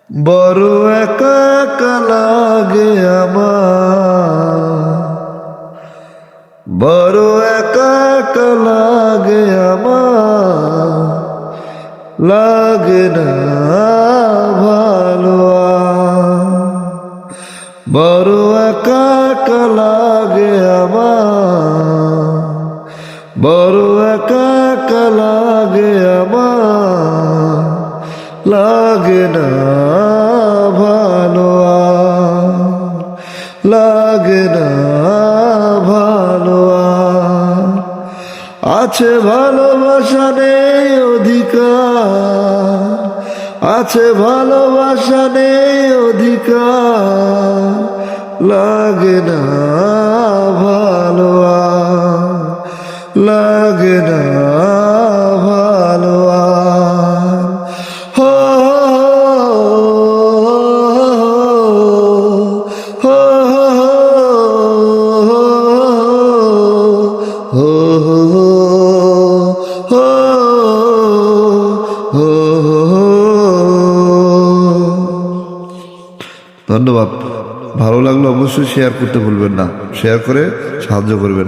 বড় একা একা লাগে আমার, বড় একা একা লাগে আমার, লাগে না ভালো আর। বড় একা একা লাগে আমার, বড় একা একা লাগে আমার, লাগে না ভালো আর, লাগে না ভালো আর। আছে ভালোবাসা নেই অধিকার, আছে ভালোবাসা নেই অধিকার, লাগে না ভালো আর, লাগে না ভালো আর। হো হো হো ধন্যবাদ। ভালো লাগলো অবশ্যই শেয়ার করতে ভুলবেন না, শেয়ার করে সাহায্য করবেন।